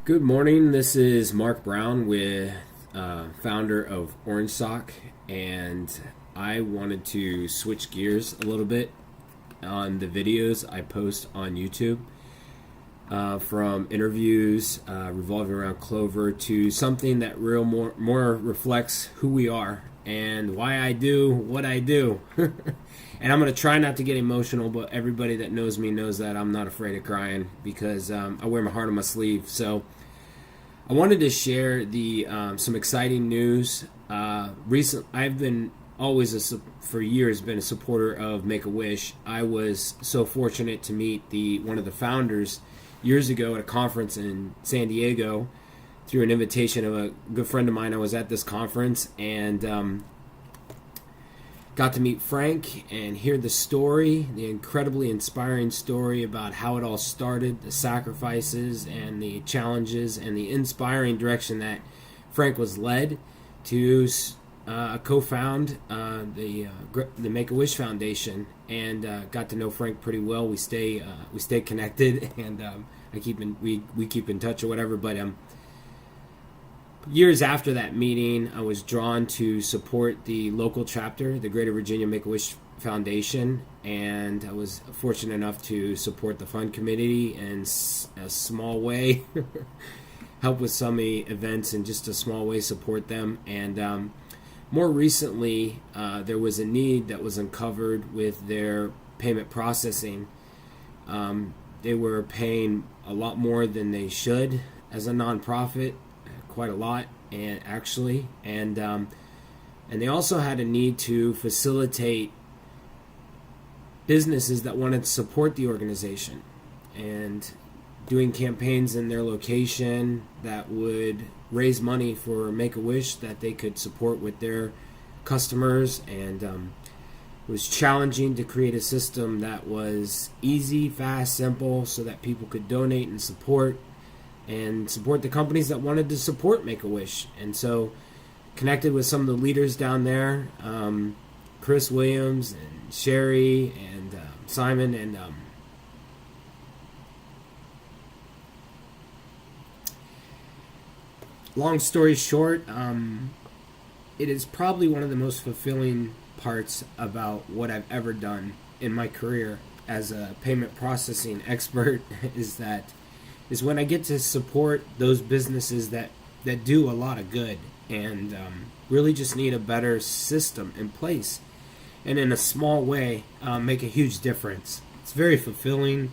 Good morning. This is Mark Brown with founder of Orange Sock, and I wanted to switch gears a little bit on the videos I post on YouTube. From interviews revolving around Clover to something that more reflects who we are and why I do what I do. And I'm going to try not to get emotional, but everybody that knows me knows that I'm not afraid of crying because I wear my heart on my sleeve. So I wanted to share the some exciting news. I've been for years been a supporter of Make a Wish. I was so fortunate to meet one of the founders years ago at a conference in San Diego through an invitation of a good friend of mine. I was at this conference and got to meet Frank and hear the story, the incredibly inspiring story about how it all started, the sacrifices and the challenges and the inspiring direction that Frank was led to co-found the Make-A-Wish Foundation, and got to know Frank pretty well. We stay connected, and we keep in touch or whatever. But years after that meeting, I was drawn to support the local chapter, the Greater Virginia Make-A-Wish Foundation, and I was fortunate enough to support the fund committee in a small way, help with some events in just a small way, support them. And more recently, there was a need that was uncovered with their payment processing. They were paying a lot more than they should as a nonprofit, quite a lot, and they also had a need to facilitate businesses that wanted to support the organization and doing campaigns in their location that would raise money for Make-A-Wish that they could support with their customers. And it was challenging to create a system that was easy, fast, simple, so that people could donate and support the companies that wanted to support Make-A-Wish. And so connected with some of the leaders down there, Chris Williams and Sherry and Simon, and long story short, it is probably one of the most fulfilling parts about what I've ever done in my career as a payment processing expert is when I get to support those businesses that do a lot of good and really just need a better system in place, and in a small way make a huge difference. It's very fulfilling.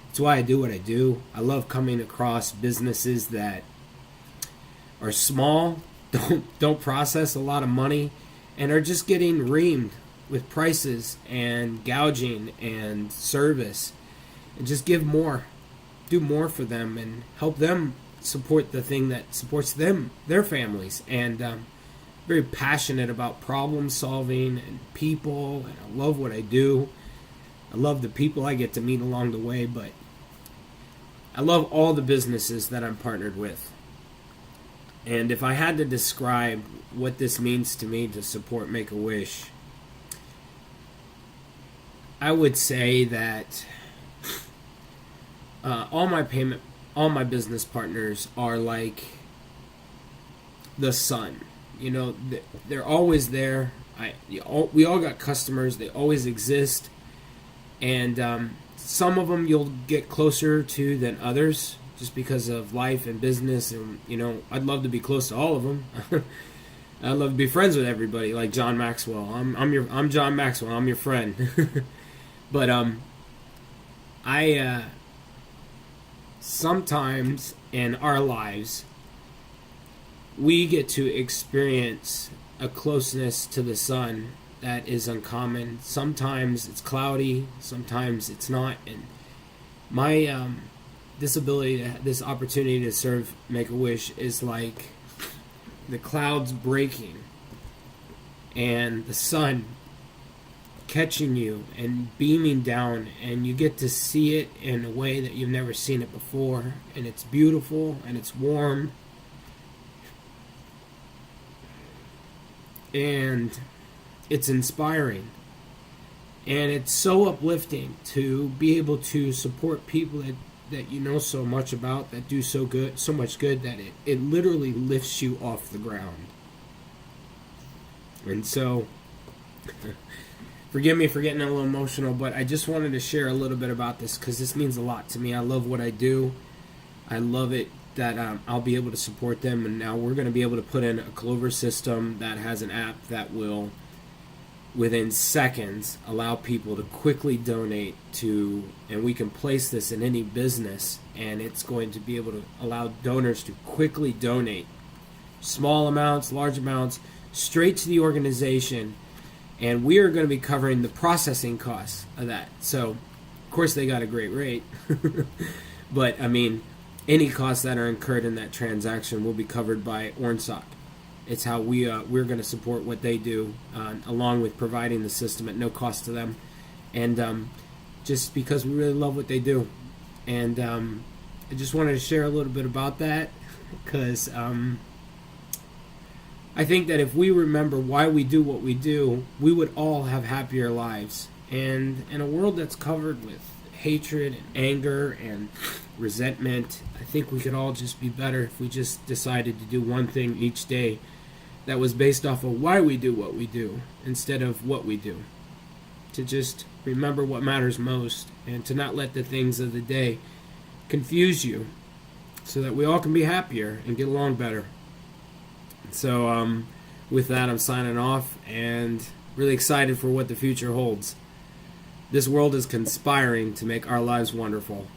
It's why I do what I do. I love coming across businesses that are small, don't process a lot of money, and are just getting reamed with prices and gouging and service, and just give more. Do more for them and help them support the thing that supports them, their families. And very passionate about problem solving and people, and I love what I do. I love the people I get to meet along the way, but I love all the businesses that I'm partnered with. And if I had to describe what this means to me to support Make-A-Wish, I would say that all my business partners are like the sun. You know, they're always there. We all got customers. They always exist, and some of them you'll get closer to than others, just because of life and business. And I'd love to be close to all of them. I'd love to be friends with everybody, like John Maxwell. I'm John Maxwell. I'm your friend. But I sometimes in our lives we get to experience a closeness to the sun that is uncommon. Sometimes it's cloudy, sometimes it's not. And my this opportunity to serve Make-A-Wish is like the clouds breaking and the sun catching you and beaming down, and you get to see it in a way that you've never seen it before, and it's beautiful and it's warm and it's inspiring, and it's so uplifting to be able to support people that you know so much about, that do so much good, that it literally lifts you off the ground. And so, forgive me for getting a little emotional, but I just wanted to share a little bit about this because this means a lot to me. I love what I do. I love it that I'll be able to support them, and now we're going to be able to put in a Clover system that has an app that will, within seconds, allow people to quickly donate to, and we can place this in any business, and it's going to be able to allow donors to quickly donate small amounts, large amounts, straight to the organization, and we are going to be covering the processing costs of that. So, of course, they got a great rate, but I mean, any costs that are incurred in that transaction will be covered by OrangeSock. It's how we're going to support what they do, along with providing the system at no cost to them, and just because we really love what they do. And I just wanted to share a little bit about that because I think that if we remember why we do what we do, we would all have happier lives. And in a world that's covered with hatred and anger and resentment, I think we could all just be better if we just decided to do one thing each day that was based off of why we do what we do instead of what we do. To just remember what matters most and to not let the things of the day confuse you so that we all can be happier and get along better. So with that, I'm signing off and really excited for what the future holds. This world is conspiring to make our lives wonderful.